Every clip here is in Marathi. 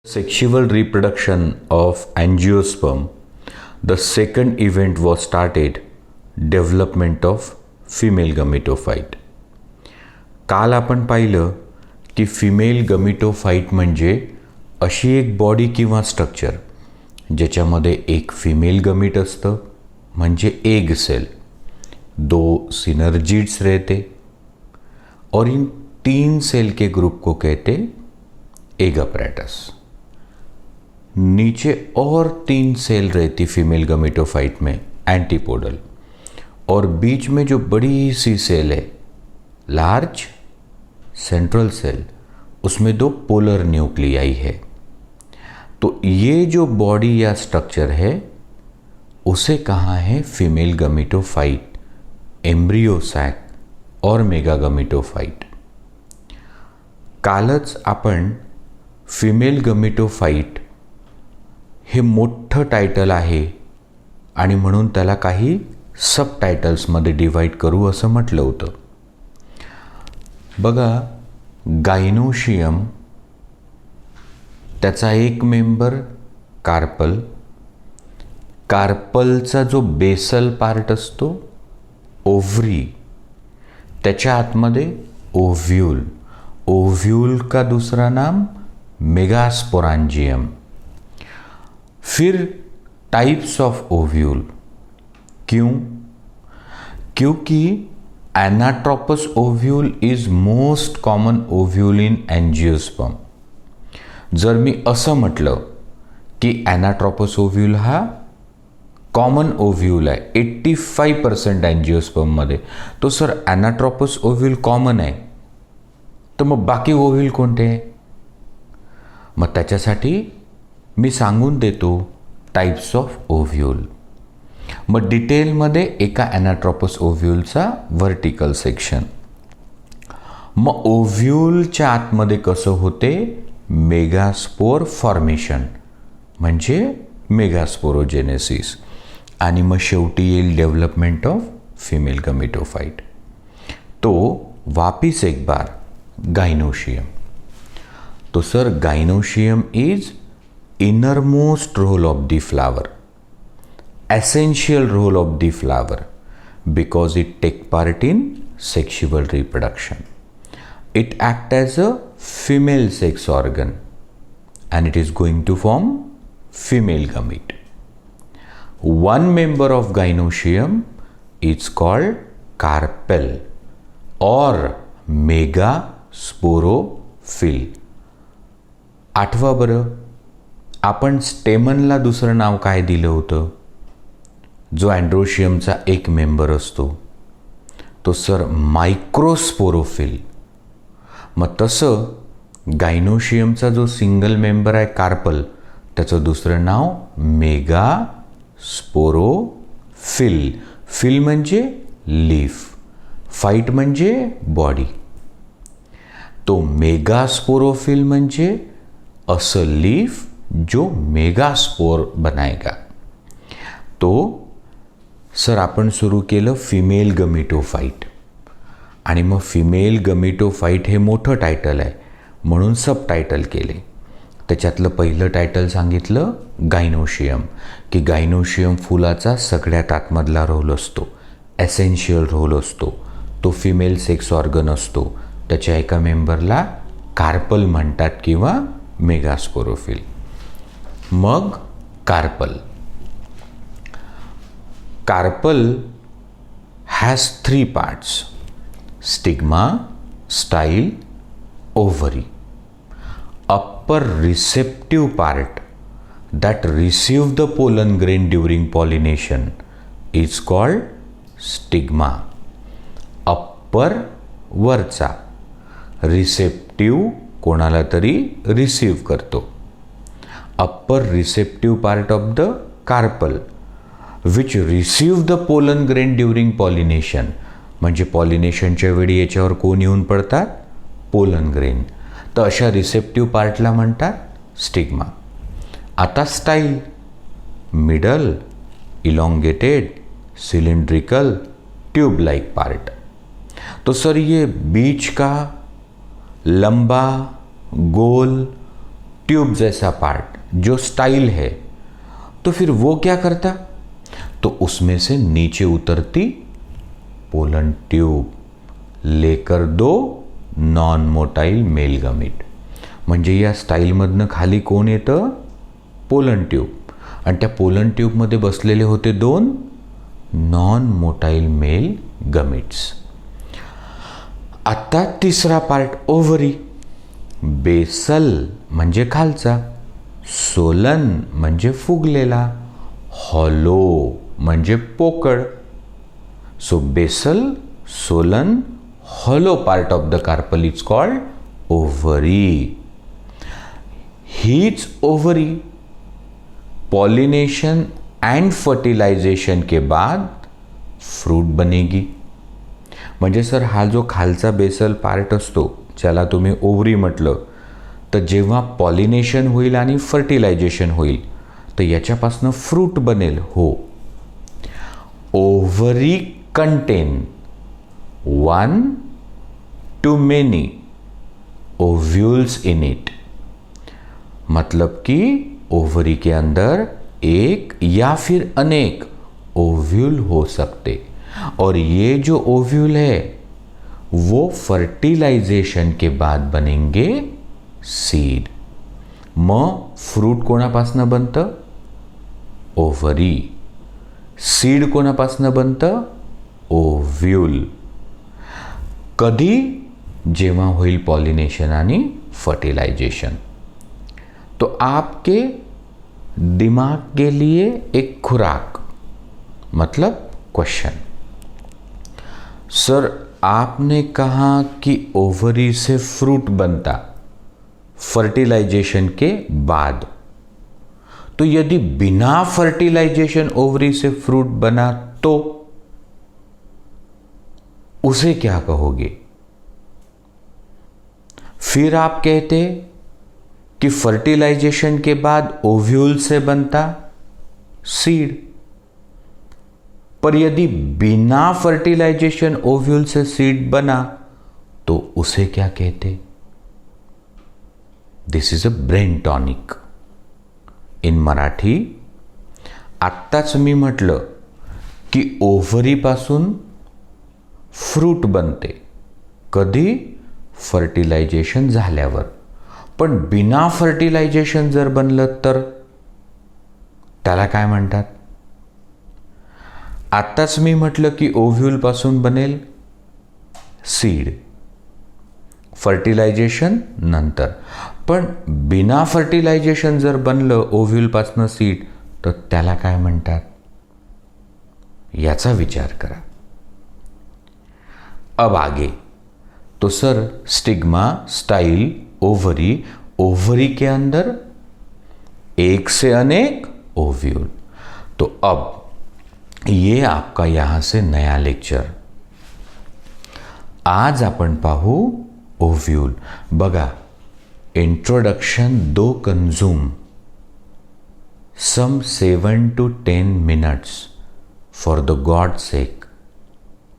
Sexual reproduction of angiosperm, the second event was started, development of female gametophyte. काल आपण पाहिलं की फिमेल गमिटोफाईट म्हणजे अशी एक बॉडी किंवा स्ट्रक्चर ज्याच्यामध्ये एक फिमेल गमिट असतं म्हणजे एग सेल, दो सिनर्जिड्स रहते और इन 3 सेल के ग्रुप को कहते एग अपरेटस. नीचे और 3 सेल रहती फीमेल गमिटोफाइट में एंटीपोडल, और बीच में जो बड़ी सी सेल है लार्ज सेंट्रल सेल, उसमें 2 पोलर न्यूक्लियाई है. तो ये जो बॉडी या स्ट्रक्चर है उसे कहा है फीमेल गमिटोफाइट, एम्ब्रियोसैक और मेगा गमिटोफाइट. कालच आपण फीमेल गमिटोफाइट हे मोठं टायटल आहे आणि म्हणून त्याला काही सब टायटल्समध्ये डिवाइड करू असं म्हटलं होतं. बघा, गायनोशियम, त्याचा एक मेंबर कार्पल, कार्पलचा जो बेसल पार्ट असतो ओव्हरी, त्याच्या आतमध्ये ओव्ह्यूल, ओव्ह्यूल का दूसरा नाम मेगास्पोरांजियम. फिर टाइप्स ऑफ ओव्यूल. क्यों? क्योंकि anatropous ovule is most common ovule in angiosperm. जर मी असं म्हटलं की एनाट्रोपस ओव्यूल हा कॉमन ओव्यूल आहे 85% एंजियोस्पर्ममध्ये, तो सर एनाट्रोपस ओव्यूल कॉमन आहे, तर मग बाकी ओव्यूल कोणते आहे? मग त्याच्यासाठी मी सांगून देतो टाइप्स ऑफ ओव्ह्यूल. मग डिटेलमध्ये एका एनाट्रोपस ओव्ह्यूलचा व्हर्टिकल सेक्शन. मग ओव्ह्यूलच्या आतमध्ये कसं होते? मेगास्पोर फॉर्मेशन म्हणजे मेगास्पोरोजेनेसिस, आणि मग शेवटी येईल डेव्हलपमेंट ऑफ फिमेल गमिटोफाइट. तो वापिस एक बार गायनोशियम. तो sir gynoecium is innermost role of the flower, essential role of the flower, because it take part in sexual reproduction. It act as a female sex organ and it is going to form female gamete. One member of gynoecium is called carpel or megasporophyll. आठवा बरं, आपण स्टेमनला दुसरं नाव काय दिलं होतं? जो अँड्रोशियमचा एक मेंबर असतो तो सर मायक्रोस्पोरोफिल. मग तसं गायनोशियमचा जो सिंगल मेंबर आहे कार्पल, त्याचं दुसरं नाव मेगास्पोरोफिल. फिल म्हणजे लीफ, फाईट म्हणजे बॉडी. तो मेगास्पोरोफिल म्हणजे असं लीफ जो मेगास्पोर बनाएगा. तो सर आपण सुरू केलं फिमेल गमिटोफाइट, आणि मग फिमेल गमिटोफाइट हे मोठं टायटल आहे म्हणून सब टायटल केले. त्याच्यातलं पहिलं टायटल सांगितलं गायनोशियम, की गायनोशियम फुलाचा सगळ्यात आतमधला रोल असतो, एसेन्शियल रोल असतो. तो फिमेल सेक्स ऑर्गन असतो. त्याच्या एका मेंबरला कार्पल म्हणतात किंवा मेगास्पोरोफिल. मग carpel. Carpel has 3 parts: stigma, style, ovary. Upper receptive part that receive the pollen grain during pollination is called stigma. Upper वरचा, रिसेप्टिव्ह कोणाला तरी रिसीव्ह करतो. upper receptive part of the carpel which receive the pollen grain during pollination. म्हणजे पॉलिनेशनच्या वेळी याच्यावर कोण येऊन पडतात? Pollen grain. तर अशा रिसेप्टिव्ह पार्टला म्हणतात स्टिग्मा. आता style, middle, elongated, cylindrical, tube like part. तो सर ये बीच का लंबा, गोल, ट्यूब जैसा पार्ट जो स्टाइल है, तो फिर वो क्या करता, तो उसमें से नीचे उतरती पोलन ट्यूब, लेकर 2 नॉन मोटाईल मेल गमीट. म्हणजे या स्टाईलमधनं खाली कोण येतं, पोलन ट्यूब, आणि त्या पोलन ट्यूबमध्ये बसलेले होते 2 नॉन मोटाईल मेल गमीट्स. आता तिसरा पार्ट ओव्हरी. बेसल म्हणजे खालचा, सोलन म्हणजे फुगलेला, हॉलो म्हणजे पोकळ. So basal, swollen, hollow part of the carpel is called ovary. हीच ओवरी पॉलिनेशन एंड फर्टिलायझेशन के बाद फ्रूट बनेगी. म्हणजे सर हा जो खालचा बेसल पार्ट असतो ज्याला तुम्ही ओव्हरी म्हटलं, तर जेव्हा पॉलिनेशन होईल आणि फर्टिलायझेशन होईल तर याच्यापासून फ्रूट बनेल. हो. Ovary content 1 to many ovules in it. मतलब कि ओवरी के अंदर एक या फिर अनेक ओव्यूल हो सकते, और ये जो ओव्यूल है वो फर्टिलायझेशन के बाद बनेंगे सीड. मग फ्रूट कोणापासनं बनतं, ओव्हरी. सीड कोणापासनं बनतं, ओव्यूल. कधी, जेव्हा होईल पॉलिनेशन आणि फर्टिलाइजेशन. तो आपके दिमाग के लिए एक खुराक, मतलब क्वेश्चन. सर आपने कहा कि ओवरी से फ्रूट बनता फर्टिलाइजेशन के बाद, तो यदि बिना फर्टिलाइजेशन ओवरी से फ्रूट बना तो उसे क्या कहोगे? फिर आप कहते कि फर्टिलाइजेशन के बाद ओव्यूल से बनता सीड. पर यदि बिना फर्टिलाइजेशन ओव्यूल से सीड बना तो उसे क्या कहते? This is a brain tonic in Marathi. आत्ताच मी म्हटलं की ओव्हरी पासून फ्रूट बनते. कधी? फर्टिलायझेशन झाल्यावर. पण बिना फर्टिलायझेशन जर बनलं तर त्याला काय म्हणतात? आत्ताच मी म्हटलं की ओव्ह्यूल पासून बनेल सीड, फर्टिलायझेशन नंतर. पण बिना फर्टिलायझेशन जर बनलं ओव्ह्यूल पासून सीड तर त्याला काय म्हणतात? याचा विचार करा. अब आगे. तो sir stigma, style, ovary, ovary के अंदर एक से अनेक ओव्यूल. तो अब ये आपका यहां से नया लेक्चर. आज आपण पाहू ओव्यूल. बघा, introduction 2 consume some 7 to 10 minutes. For the God's sake,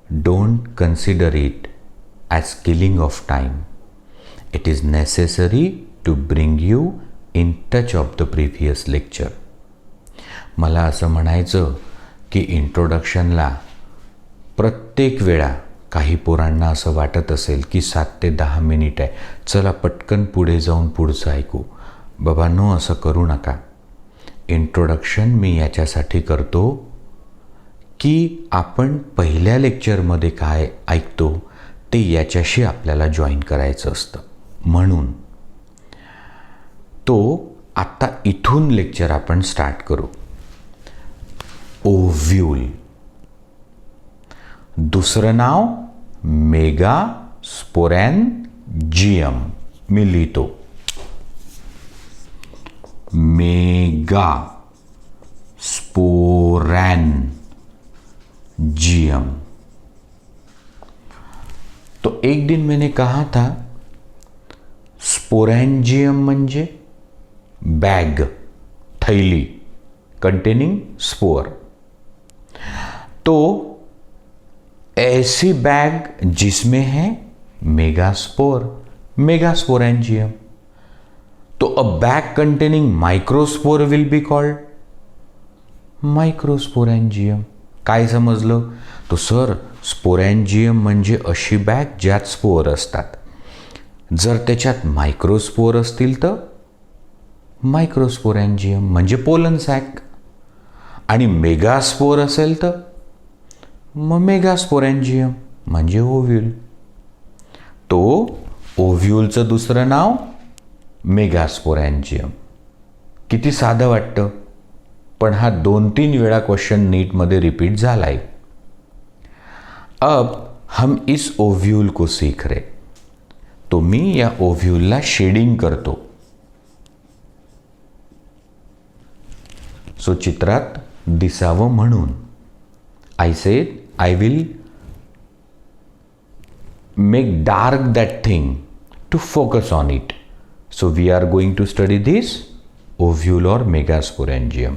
don't consider it as killing of time. It is necessary to bring you in touch of the previous lecture. मला असं म्हणायचं की इंट्रोडक्शनला प्रत्येक वेळा काही पोरांना असं वाटत असेल की 7 ते 10 मिनिट आहे, चला पटकन पुढे जाऊन पुढचं ऐकू. बाबांनो, असं करू नका. इंट्रोडक्शन मी याच्यासाठी करतो की आपण पहिल्या लेक्चरमध्ये काय ऐकतो ते याच्याशी आपल्याला जॉईन करायचं असतं. म्हणून तो आत्ता इथून लेक्चर आपण स्टार्ट करू. ओव्यूल. दुसरं नाव मेगास्पोरॅन्जियम. मी लिहितो मेगास्पोरॅन्जियम. तो एक दिन मैंने कहा था स्पोरैंजियम म्हणजे बैग, थैली कंटेनिंग स्पोर. तो ऐसी बैग जिसमें है मेगास्पोर, मेगास्पोरैंजियम. तो तो a bag containing microspore will be called microsporangium. काय समजलं? तो सर स्पोरॅन्जियम म्हणजे अशी बॅग ज्यात स्पोअर असतात. जर त्याच्यात मायक्रोस्पोर असतील तर मायक्रोस्पोरॅन्जियम म्हणजे पोलन सॅक, आणि मेगास्पोर असेल तर मग मेगास्पोरॅन्जियम म्हणजे ओव्ह्यूल. तो ओव्ह्यूलचं दुसरं नाव मेगास्पोरॅन्जियम. किती साधं वाटतं, पण हा 2-3 वेळा क्वेश्चन नीटमध्ये रिपीट झालाय. अब हम इस ओव्ह्यूल को सीख रहे. तो मी या ओव्ह्यूलला शेडिंग करतो. सो चित्रात दिसावं म्हणून I said I will make dark that thing to focus on it. So we are going to study this ovule or megasporangium.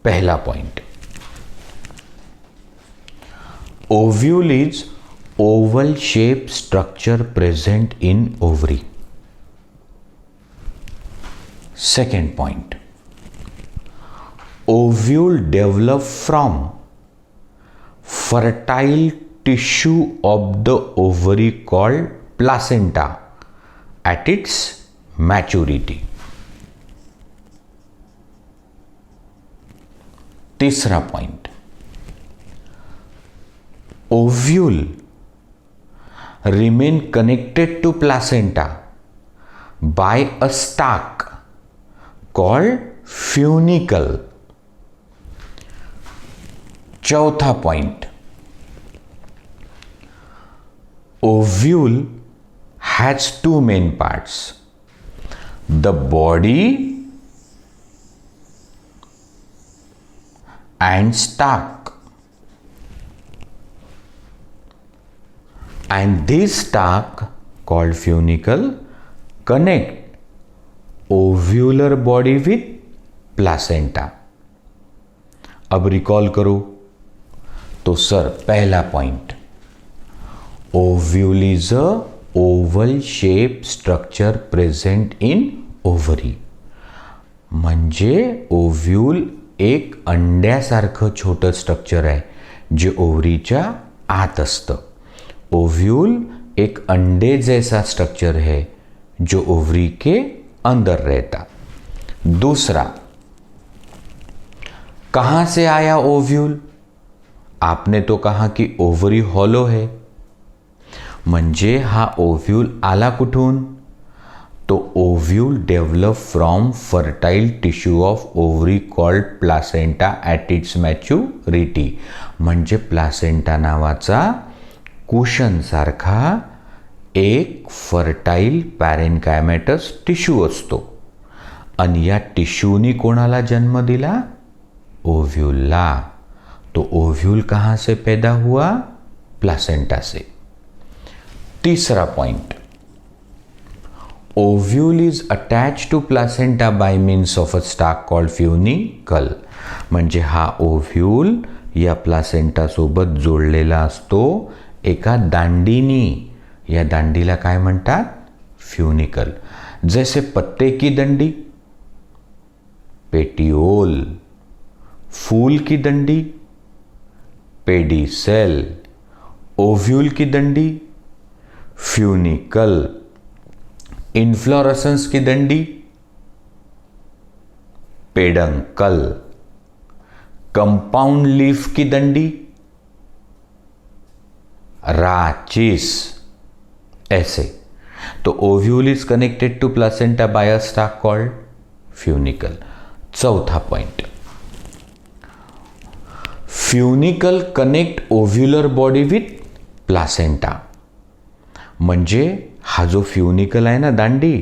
पहला point. Ovule is oval shaped structure present in ovary. Second point. Ovule develop from fertile tissue of the ovary called placenta at its maturity. तीसरा point. Ovule remain connected to placenta by a stalk called funicle. चौथा point. Ovule has two main parts, the body and stalk, and this stalk called funicle connect ovular body with placenta. अब रिकॉल करो तो सर पहला point, ovule is a oval shaped structure present in ovary. म्हणजे ओव्ह्यूल एक अंड्यासारखं छोटं स्ट्रक्चर आहे जे ओव्हरीच्या आत असतं. ओव्ह्यूल एक अंडे जैसा स्ट्रक्चर है जो ओवरी के अंदर रहता. दूसरा, कहाँ से आया ओव्ह्यूल? आपने तो कहा कि ओवरी हॉलो है, म्हणजे हा ओव्ह्यूल आला कुठून? तो ovule develop from fertile tissue of ovary called placenta at its maturity. म्हणजे प्लासेंटा नावाचा कुशनसारखा एक फर्टाईल पॅरेनकायमॅटस टिश्यू असतो, आणि या टिश्यूनी कोणाला जन्म दिला? ओव्ह्यूलला. तो ओव्ह्यूल कहाँ से पैदा हुआ? प्लासेंटा से. तीसरा point, ovule is attach to placenta by means of a stalk called funicle. म्हणजे हा ओव्ह्यूल या प्लासेंटा सोबत जोडलेला असतो एका दांडीनी. या दांडीला काय म्हणतात? फ्युनिकल. जैसे पत्ते की दंडी पेटियोल, फूल की दंडी पेडिसेल, ओव्ह्यूल की दंडी फ्यूनिकल, इन्फ्लोरेसेंस की दंडी पेडंकल, कंपाउंड लीफ की दंडी राचिस. ऐसे. तो ovule is connected to placenta by a stalk called funicle. चौथा point, funicle connect ovular body with placenta. म्हणजे हा जो फ्युनिकल आहे ना दांडी,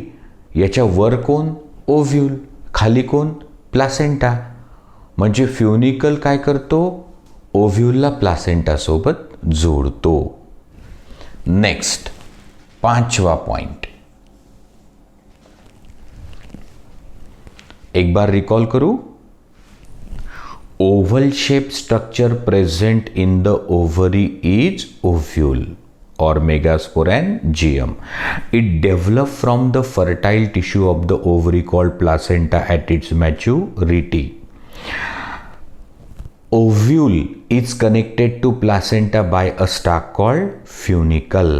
याच्या वर कोण? ओव्ह्यूल, खाली कोण? प्लासेंटा. म्हणजे फ्युनिकल काय करतो? ओव्ह्यूलला प्लासेंटा सोबत जोडतो. नेक्स्ट, पांचवा पॉइंट. एक बार रिकॉल करू. Oval shape structure present in the ovary is ovule. or megasporangium. It develops from the fertile tissue of the ovary called placenta at its maturity. Ovule is connected to placenta by a stalk called funicle.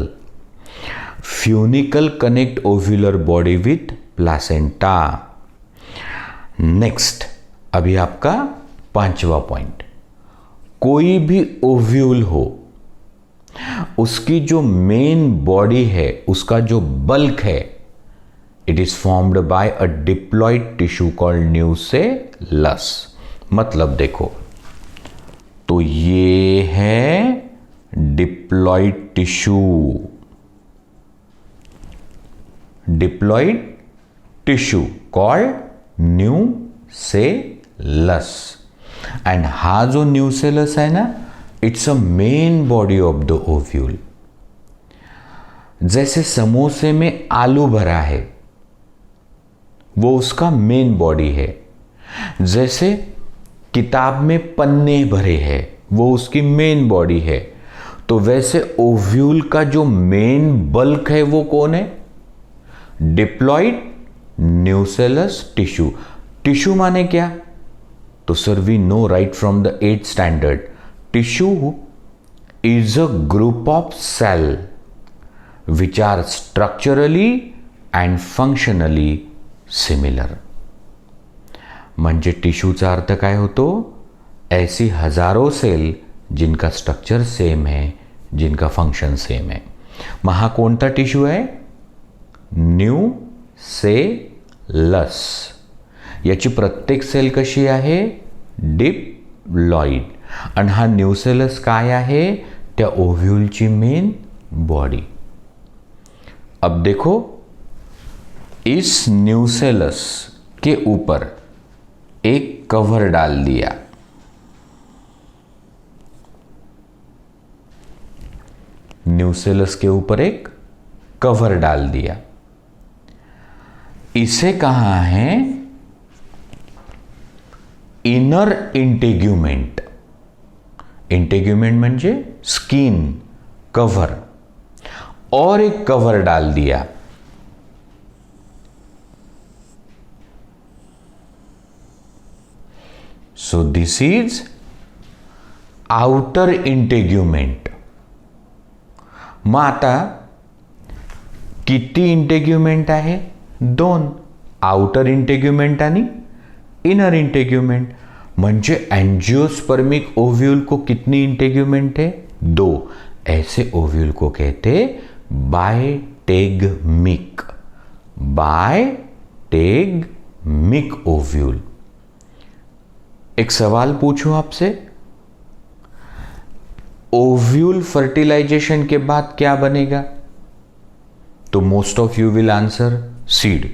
Funicle connect ovular body with placenta. Next, अभी आपका 5वां पॉइंट, कोई भी ओव्यूल हो, उसकी जो मेन बॉडी है, उसका जो बल्क है, it is formed by a diploid tissue called nucellus. मतलब देखो, तो ये है diploid tissue, diploid tissue called nucellus. End हा जो न्यूसेलस है ना, it's a main body of the ovule. जैसे समोसे में आलू भरा है, वो उसका मेन बॉडी है. जैसे किताब में पन्ने भरे हैं, वो उसकी मेन बॉडी है. तो वैसे ओव्यूल का जो मेन बल्क है वो कौन है? Diploid nucellus tissue. टिश्यू माने क्या? तो sir we know right from the 8th standard, tissue is a group of cell which are structurally and functionally similar. म्हणजे टिश्यूचा अर्थ काय होतो? ऐसी हजारों सेल जिनका स्ट्रक्चर सेम है, जिनका फंक्शन सेम है. मग हा कोणता टिश्यू आहे? न्यूसेलस. याची प्रत्येक सेल कशी आहे? डिप्लॉइड. आणि हा न्यूसेलस काय आहे? त्या ओव्यूलची मेन बॉडी. अब देखो, इस न्यूसेलस के ऊपर एक कवर डाल दिया. न्यूसेलस के ऊपर एक कवर डाल दिया. इसे कहा है इनर इंटेग्यूमेंट. इंटेग्यूमेंट म्हणजे स्किन, कवर. और एक कवर डाल दिया. So this is outer integument. मग आता किती इंटेग्यूमेंट आहे? 2. आउटर इंटेग्यूमेंट आणि इनर इंटेग्यूमेंट. म्हणजे एंजियोस्पर्मिक ओव्यूल को कितनी इंटेग्यूमेंट है? 2. ऐसे ओव्यूल को कहते बायटेगमिक. बायटेगमिक ओव्यूल. एक सवाल पूछूं आपसे, ओव्यूल फर्टिलाइजेशन के बाद क्या बनेगा? तो most of you will answer seed.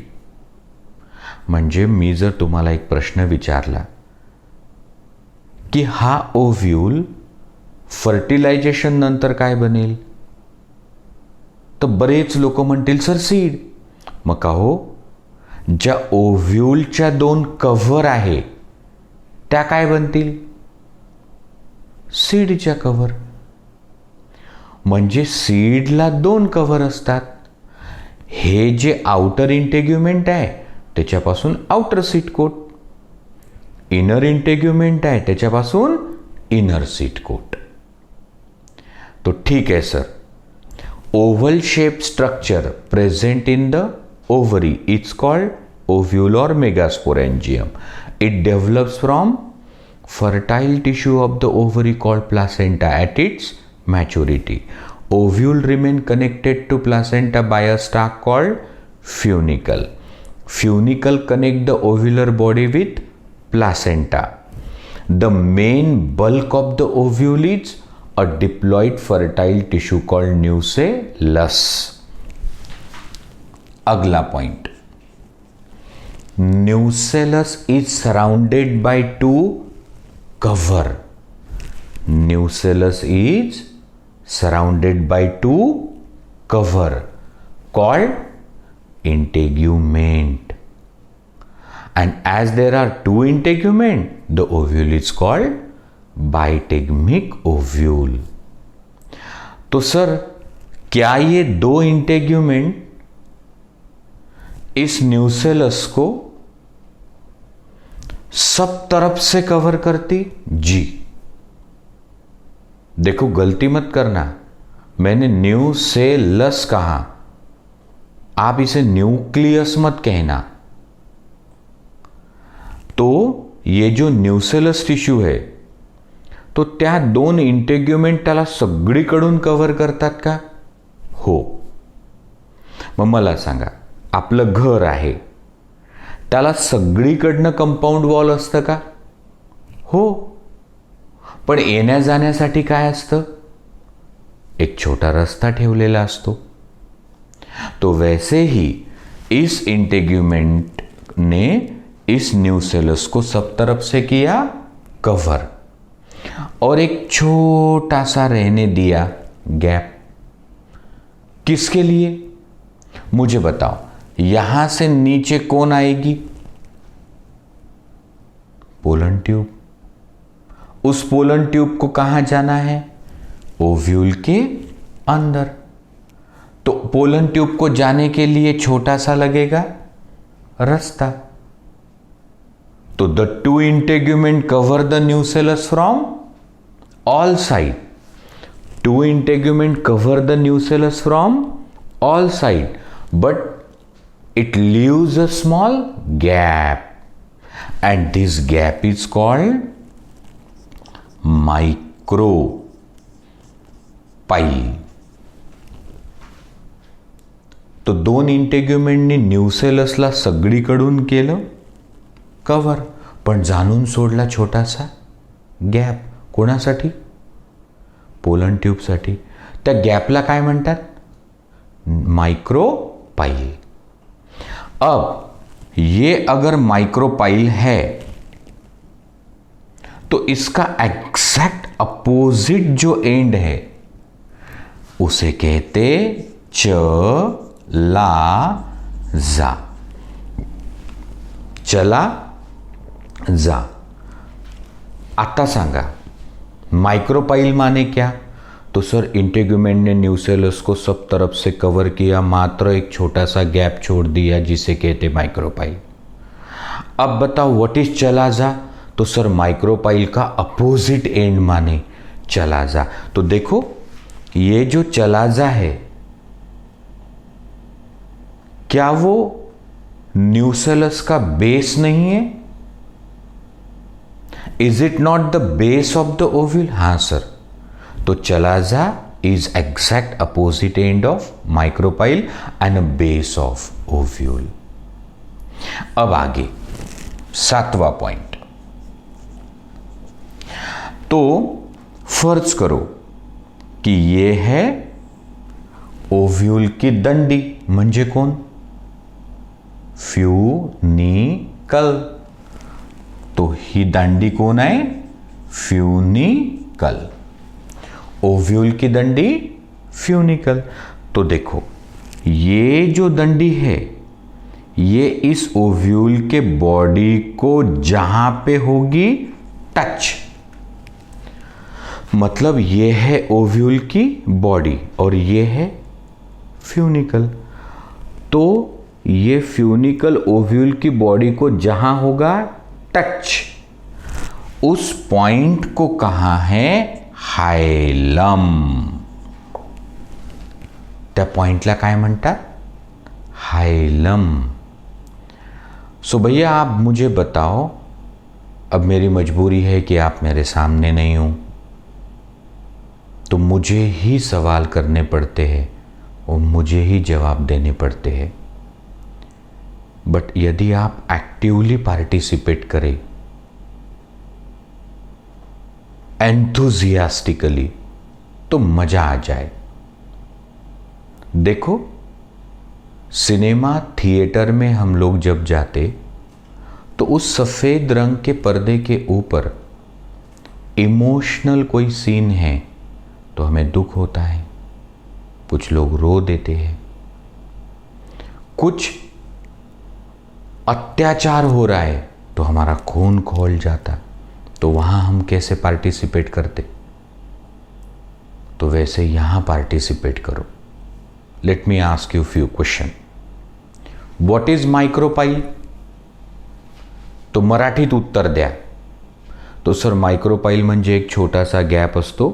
म्हणजे मी जर तुम्हाला एक प्रश्न विचारला की हा ओव्यूल फर्टिलायझेशन नंतर काय बनेल, तर बरेच लोक म्हणतील सर सीड. मग का हो, ज्या ओव्यूलच्या 2 कव्हर आहे त्या काय बनतील? सीडच्या कव्हर. म्हणजे सीडला 2 कव्हर असतात. हे जे आउटर इंटेग्यूमेंट आहे त्याच्यापासून outer seed coat, inner integument आहे त्याच्यापासून इनर सीड कोट. तो ठीक है sir, oval shape structure present in the ovary it's called ovule or megasporangium. It develops from fertile tissue of the ovary called placenta at its maturity. Ovule remain connected to placenta by a stalk called funicle. Funicle connect the ovular body with placenta. The main bulk of the ovule is a diploid fertile tissue called nucellus. अगला point, nucellus is surrounded by 2 cover. Nucellus is surrounded by 2 cover called integument. And as there are 2 integument, the ovule is called bitegmic ovule. तो सर क्या ये दो इंटेग्यूमेंट इस न्यूसेलस को सब तरफ से कवर करती? जी। देखो गलती मत करना, मैंने न्यूसेलस कहा, आप इसे न्यूक्लियस मत कहना। तो ये जो न्यूसेलस टिश्यू है, तो त्या दोन इंटेग्युमेंट त्याला सगळीकडून कव्हर करतात का? हो. मग मला सांगा, आपलं घर आहे, त्याला सगळीकडनं कंपाऊंड वॉल असतं का? हो. पण येण्या जाण्यासाठी काय असतं? एक छोटा रस्ता ठेवलेला असतो. तो वैसे ही इस इंटेग्यूमेंट ने इस न्यूसेलस को सब तरफ से किया कवर और एक छोटा सा रहने दिया गैप. किसके लिए? मुझे बताओ, यहां से नीचे कौन आएगी? Pollen tube. उस पोलन ट्यूब को कहां जाना है? ओव्यूल के अंदर. तो पोलन ट्यूब को जाने के लिए छोटा सा लगेगा रास्ता. तो the two integument cover the nucellus from all side. Two integument cover the nucellus from all side, but it leaves a small gap, and this gap is called micropyle. तो दोन इंटेग्युमेंटनी न्यूसेलसला सगळीकडून केलं कव्हर, पण जाणून सोडला छोटासा गॅप. कोणासाठी? पोलन ट्यूबसाठी. त्या गॅपला काय म्हणतात? माइक्रोपाइल. अब ये अगर माइक्रोपाइल है तो इसका एग्जैक्ट अपोजिट जो एंड है उसे कहते चला जा. चला जा. आता सांगा, माइक्रोपाइल माने क्या? तो सर इंटेग्यूमेंट ने न्यूसेलस को सब तरफ से कवर किया, मात्र एक छोटा सा गैप छोड़ दिया, जिसे कहते माइक्रोपाइल. अब बताओ व्हाट इज चला जा? तो सर माइक्रोपाइल का अपोजिट एंड माने चला जा. तो देखो ये जो चला जा है, क्या वो न्यूसेलस का बेस नहीं है? Is it not the base of the ovule? हाँ सर. तो चला जा is exact opposite end of micropyle and a base of ovule. अब आगे 7वां पॉइंट. तो फर्ज करो कि ये है ओव्यूल की दंडी, म्हणजे कोण? फ्यूनिकल. तो ही दांडी कोण आहे? फ्यूनिकल. ओव्यूल की दंडी फ्यूनिकल. तो देखो ये जो दंडी है, ये इस ओव्यूल के बॉडी को जहां पे होगी टच, मतलब ये है ओव्यूल की बॉडी और ये है फ्यूनिकल. तो ये फ्यूनिकल ओव्यूल की बॉडी को जहां होगा टच, उस पॉइंट को कहा है? हायलम. त्या पॉइंटला काय म्हणतात? हायलम. सो भैया आप मुझे बताओ, अब मेरी मजबूरी है कि आप मेरे सामने नहीं हो, तो मुझे ही सवाल करने पड़ते हैं और मुझे ही जवाब देने पड़ते हैं. बट यदि आप एक्टिवली पार्टिसिपेट करें, एंथुजियास्टिकली, तो मजा आ जाए. देखो सिनेमा थिएटर में हम लोग जब जाते तो उस सफेद रंग के पर्दे के ऊपर इमोशनल कोई सीन है तो हमें दुख होता है, कुछ लोग रो देते हैं, कुछ अत्याचार हो रहा है तो हमारा खून खौल जाता. तो वहां हम कैसे पार्टिसिपेट करते? तो वैसे यहां पार्टिसिपेट करो. Let me ask you few question. What is micropyle? तो मराठीत उत्तर द्या. तो सर मायक्रोपाईल म्हणजे एक छोटासा गॅप असतो,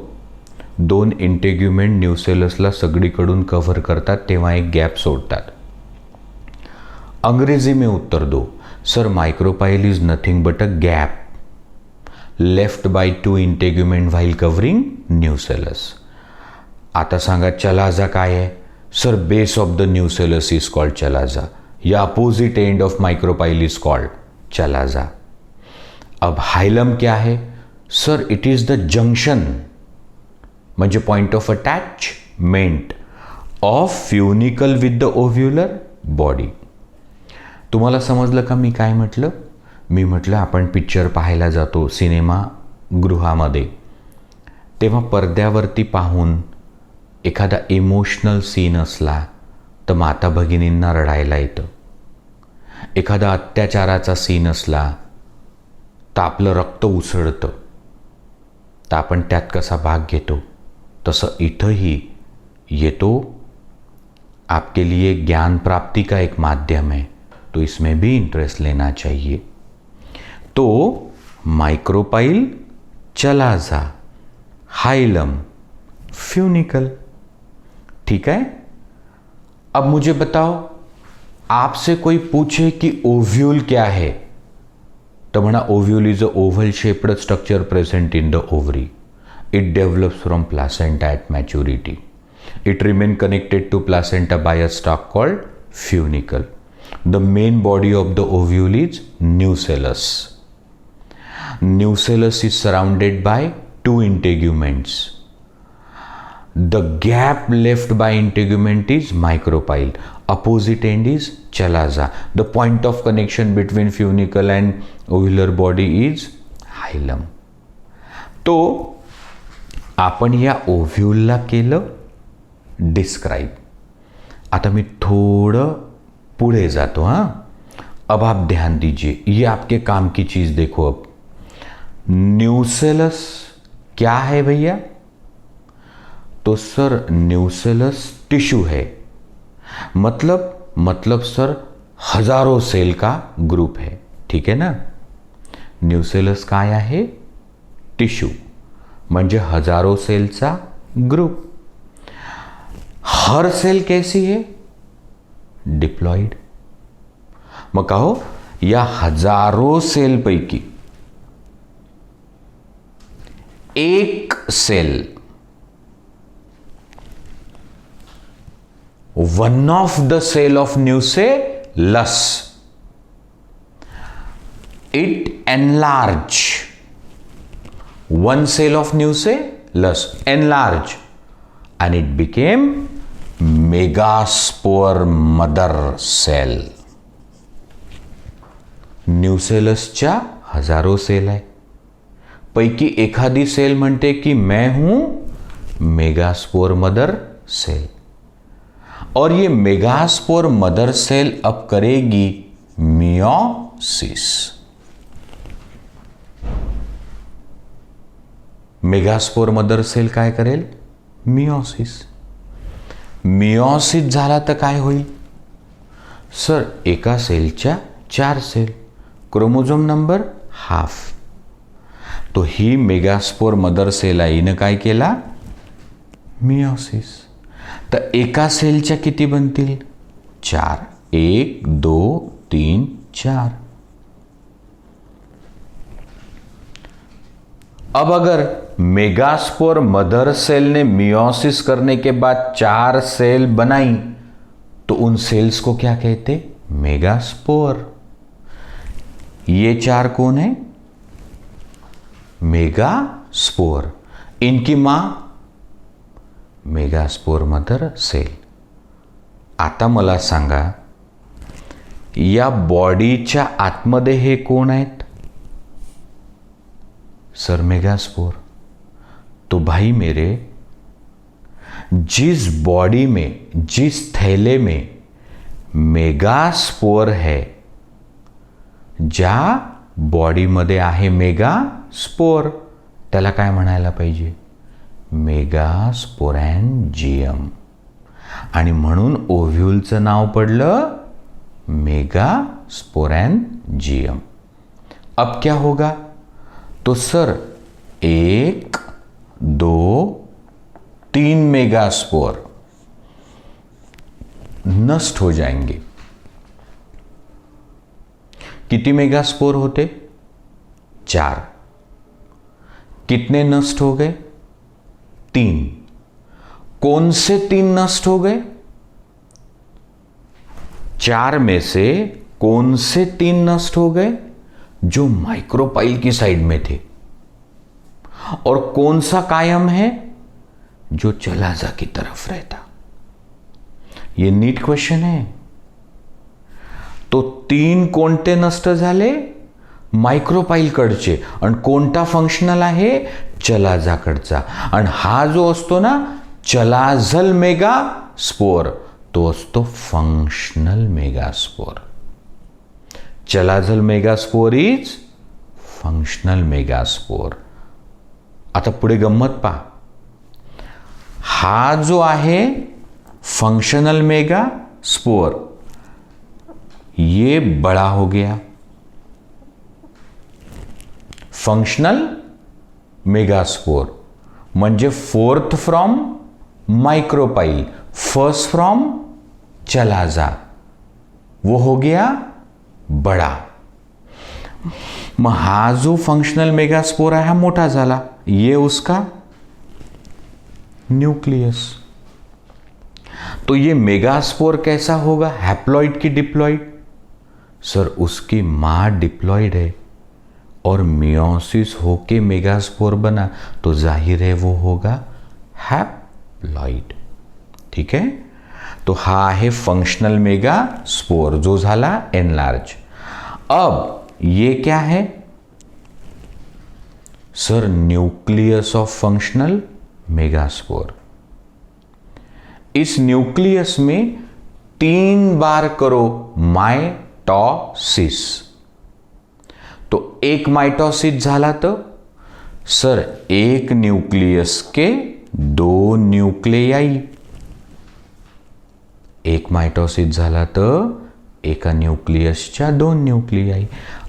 2 इंटेग्युमेंट न्यूसेलसला सगळीकडून कव्हर करतात तेव्हा एक गॅप सोडतात. अंग्रेजी में उत्तर दो. Sir micropyle is nothing but a gap left by 2 integument while covering nucellus. आता सांगा चलाजा काय आहे? Sir base of the nucellus is called chalaza या opposite end of micropyle is called chalaza. अब हाइलम क्या है? Sir it is the junction म्हणजे point of attachment of funicle with the ovular body. तुम्हाला समजलं का मी काय म्हटलं? मी म्हटलं आपण पिक्चर पाहायला जातो सिनेमागृहामध्ये, तेव्हा पडद्यावरती पाहून एखादा इमोशनल सीन असला तर माता भगिनींना रडायला येतं. एखादा अत्याचाराचा सीन असला तर आपलं रक्त उसळतं, तर आपण त्यात कसा भाग घेतो, तसं इथंही येतो. आपके लिए ज्ञान प्राप्ति का एक माध्यम है, तो इसमें भी इंटरेस्ट लेना चाहिए. तो माइक्रोपाइल, चलाजा, हाइलम, फ्यूनिकल. ठीक है. अब मुझे बताओ, आपसे कोई पूछे कि ओव्यूल क्या है, तो म्हणा ovule is a oval shaped structure present in the ovary. It develops from placenta at maturity. It remain connected to placenta by a stalk called funicle. The main body of the ovule is nucellus. Nucellus is surrounded by 2 integuments. The gap left by integument is micropyle. Opposite end is chalaza. The point of connection between funicle and ovular body is hilum. तो आपण या ओव्ह्यूलला केलं डिस्क्राइब. आता मी थोडं पुढे जातो. अब आप ध्यान दीजिए, ये आपके काम की चीज देखो. अब न्यूसेलस क्या है भैया? तो सर न्यूसेलस टिश्यू है. मतलब सर हजारों सेल का ग्रुप है. ठीक है ना. न्यूसेलस काय आहे? टिश्यू म्हणजे हजारों सेलचा ग्रुप. हर सेल कैसी है? डिप्लॉइड. मग कहो या हजारों सेल पैकी एक cell, one of the cell of nucellus, it enlarge. One cell of nucellus enlarge and it became megaspore mother cell. न्यूसेलसच्या हजारों सेल आहे, पैकी एखादी सेल म्हणते की मैं हूं मेगास्पोर मदर सेल. और ये मेगास्पोर मदर सेल अब करेगी मियोसिस. मेगास्पोर मदर सेल काय करेल? मियोसिस. मियोसिस झाला तर काय होईल? सर एका सेलच्या 4 सेल, क्रोमोझोम नंबर हाफ. तो ही मेगास्पोर मदर सेल आहे, हिनं काय केला? मियोसिस. तर एका सेलच्या किती बनतील? 4. 1 2 3 4. अब अगर मेगास्पोर मदर सेल ने मियोसिस करने के बाद 4 सेल बनाई तो उन सेल्स को क्या कहते? मेगास्पोर. ये 4 कौन है? मेगास्पोर. इनकी मां मेगास्पोर मदर सेल. आता मला सांगा, या बॉडीच्या आतमध्ये हे कोण आहेत? Sir megaspore. तो भाई मेरे, जिस बॉडी में, जिस थैले में मेगास्पोर है, ज्या बॉडीमध्ये आहे मेगास्पोर, त्याला काय म्हणायला पाहिजे? मेगास्पोरॅन्जियम. आणि म्हणून ओव्ह्यूलचं नाव पडलं मेगास्पोरॅन्जियम. अब क्या होगा? तो सर 1, 2, 3 मेगास्पोर नष्ट हो जाएंगे. कितने मेगास्पोर होते? 4. कितने नष्ट हो गए? 3. कौन से 3 नष्ट हो गए? 4 में से कौन से 3 नष्ट हो गए? जो माइक्रोपाइल की साइड में थे. और कौन सा कायम है? जो चलाजा की तरफ रहता. ये नीट क्वेश्चन है. तो 3 कोणते नष्ट झाले? मायक्रोपाईलकडचे. आणि कोणता फंक्शनल आहे? चलाजाकडचा. आणि हा जो असतो ना चलाझल मेगास्पोर, तो असतो functional megaspore. Chalazal megaspore is functional megaspore. आता पुढे गंमत पहा. हा जो आहे फंक्शनल मेगास्पोर, ये बड़ा हो गया. फंक्शनल मेगास्पोर म्हणजे 4th from micropyle, 1st from chalaza, वो हो गया बड़ा. मग हा जो फंक्शनल मेगास्पोर आहे हा मोठा झाला. ये उसका न्यूक्लियस. तो ये मेगास्पोर कैसा होगा? हैप्लॉइड की डिप्लॉइड? सर उसकी मां डिप्लॉइड है और मियोसिस होके मेगास्पोर बना, तो जाहिर है वो होगा हैप्लॉइड. ठीक है. तो हा आहे फंक्शनल मेगास्पोर जो झाला एनलार्ज. अब ये क्या है? Sir nucleus of functional megaspore. Is nucleus में 3 बार करो माइटोसिस. तो एक माइटोसिस झाला तर सर एक न्यूक्लियस के 2 न्यूक्लियाई. एक माइटोसिस झाला तर एका न्यूक्लियसच्या 2 न्यूक्लियाई.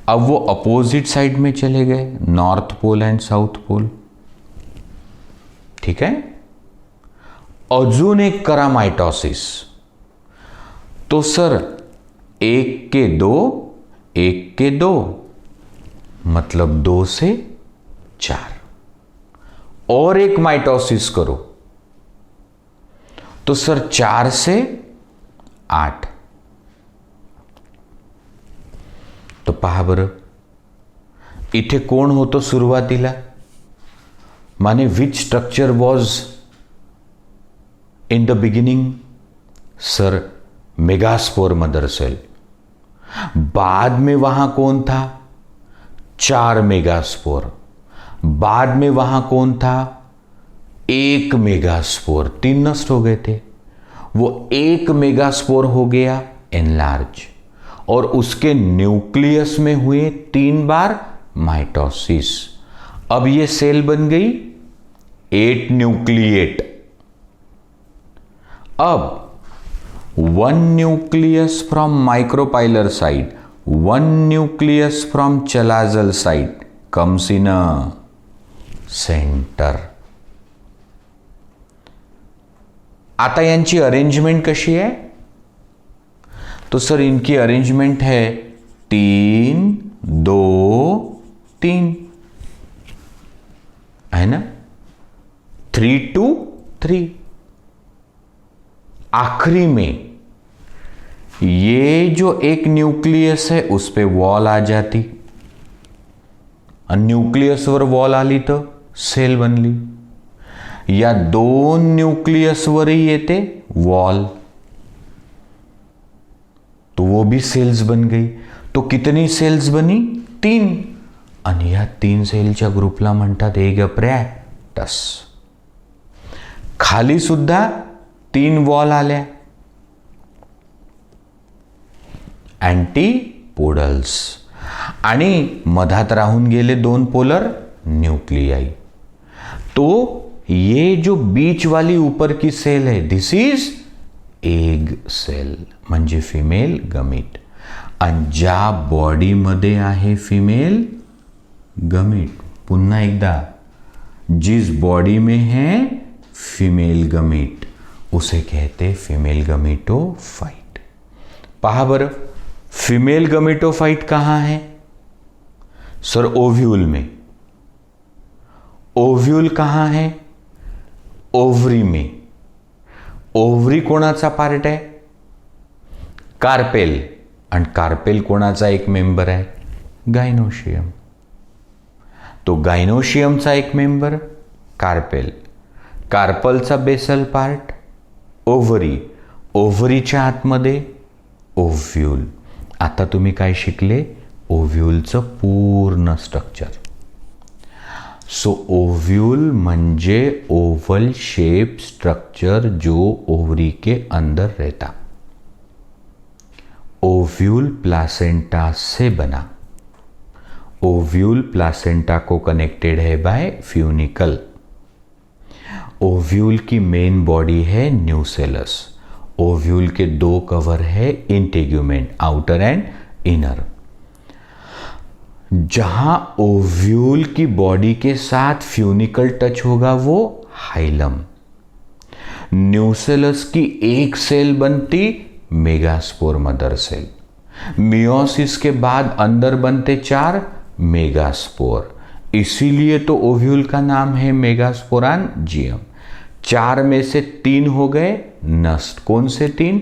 अब वो अपोजिट साइड में चले गए, north pole and south pole. ठीक है. अजून एक करा माइटोसिस, तो सर 1 के 2, 1 के 2, मतलब 2 से 4. और एक माइटोसिस करो तो सर 4 से 8. तो पहा बरं, इथे कोण होतो सुरुवातीला? माने which structure was in the beginning? Sir megaspore mother cell. बाद में वहां कौन था? 4 मेगास्पोर. बाद में वहां कौन था? 1 मेगास्पोर. 3 नष्ट हो गए थे. वो 1 मेगास्पोर हो गया एनलार्ज और उसके न्यूक्लियस में हुए 3 बार माइटोसिस. अब ये सेल बन गई 8 न्यूक्लिएट. अब 1 nucleus from micropylar side, 1 nucleus from चलाजल side comes in a center. आता यांची अरेंजमेंट कशी आहे? तो सर इनकी अरेंजमेंट है 3, 2, 3 है ना, 3 to 3. आखिरी में ये जो एक न्यूक्लियस है उस पे वॉल आ जाती. न्यूक्लियसवर वॉल आली तर सेल बनली. या 2 न्यूक्लियसवरही येते वॉल, तो वो भी सेल्स बन गई. तो कितनी सेल्स बनी? 3. आणि या 3 सेलच्या ग्रुपला म्हणतात एगॅपॅरेटस. खाली सुद्धा 3 वॉल आल्या, अँटीपोडल्स. आणि मधात राहून गेले 2 पोलर न्यूक्लियाई. तो ये जो बीच वाली ऊपर की सेल है, दिस इज एग सेल म्हणजे फिमेल गमीट. आणि ज्या बॉडीमध्ये आहे फिमेल गमीट, पुन्हा एकदा, जिस बॉडी में है फीमेल गमीट उसे कहते फीमेल गमीटोफाइट. पहा बरं, फीमेल गमीटोफाइट कहाँ है? सर ओव्यूल में. ओव्यूल कहाँ है? ओव्हरी में. ओव्हरी कोणाचा पार्ट आहे? कार्पेल. आणि कार्पेल कोणाचा एक मेंबर आहे? गायनोशियम. तो गायनोशियमचा एक मेंबर कार्पेल. कार्पलचा बेसल पार्ट ओव्हरी. ओव्हरीच्या आतमध्ये ओव्ह्यूल. आता तुम्ही काय शिकले? ओव्ह्यूलचं पूर्ण स्ट्रक्चर. सो ओव्ह्यूल म्हणजे ओवल शेप स्ट्रक्चर जो ओवरी के अंदर रहता. ओव्यूल प्लासेंटा से बना. ओव्यूल प्लासेंटा को कनेक्टेड है बाय फ्यूनिकल. ओव्यूल की मेन बॉडी है न्यूसेलस. ओव्यूल के दो कवर है इंटेग्यूमेंट, आउटर एंड इनर. जहां ओव्यूल की बॉडी के साथ फ्यूनिकल टच होगा वो हाइलम. न्यूसेलस की एक सेल बनती मेगास्पोर मदर सेल. मियोसिस के बाद अंदर बनते 4 मेगास्पोर. इसीलिए तो ओव्यूल का नाम है मेगास्पोरांजियम. 4 में से 3 हो गए नष्ट. कौन से 3?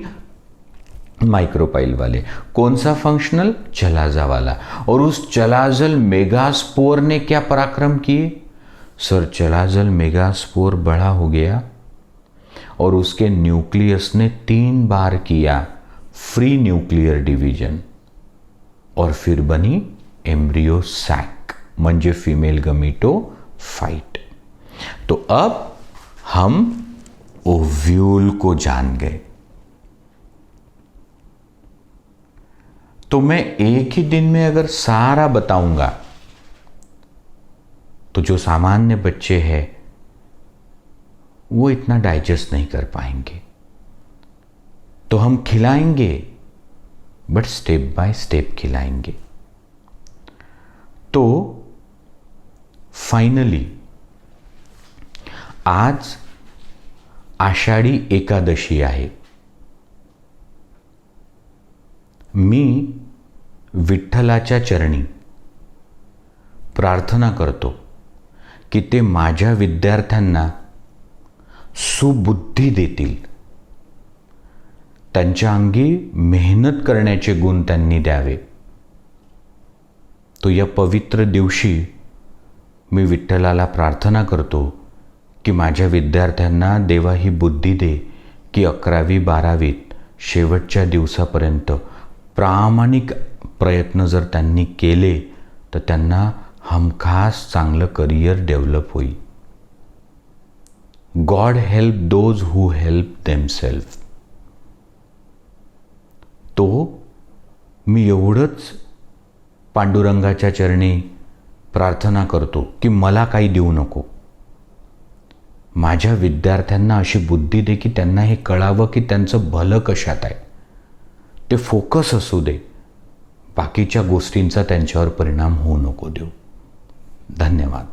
माइक्रोपाइल वाले. कौन सा फंक्शनल? चलाजा वाला. और उस चलाजल मेगास्पोर ने क्या पराक्रम किए? सर चलाजल मेगास्पोर बड़ा हो गया और उसके न्यूक्लियस ने 3 बार किया फ्री न्यूक्लियर डिवीजन और फिर बनी एम्ब्रियो सैक म्हणजे फीमेल गमीटोफाइट. तो अब हम ओव्यूल को जान गए. तो मैं एक ही दिन में अगर सारा बताऊंगा तो जो सामान्य बच्चे हैं वो इतना डाइजेस्ट नहीं कर पाएंगे. तो हम खिलाएंगे बट स्टेप बाय स्टेप खिलाएंगे. तो फाइनली आज आषाढी एकादशी आहे. मी विठ्ठलाच्या चरणी प्रार्थना करतो की ते माझ्या विद्यार्थ्यांना सुबुद्धी देतील. त्यांच्या अंगी मेहनत करण्याचे गुण त्यांनी द्यावे. तो या पवित्र दिवशी मी विठ्ठलाला प्रार्थना करतो की माझ्या विद्यार्थ्यांना देवा ही बुद्धी दे की 11वी 12वीत शेवटच्या दिवसापर्यंत प्रामाणिक प्रयत्न जर त्यांनी केले तर त्यांना हमखास चांगलं करिअर डेव्हलप होईल. God help those who help themselves. तो मी एवढंच पांडुरंगाच्या चरणी प्रार्थना करतो की मला काही देऊ नको. माझ्या विद्यार्थ्यांना अशी बुद्धी दे की त्यांना हे कळावं की त्यांचं भलं कशात आहे. ते फोकस असू दे. बाकीच्या गोष्टींचा त्यांच्यावर परिणाम होऊ नको देऊ. धन्यवाद.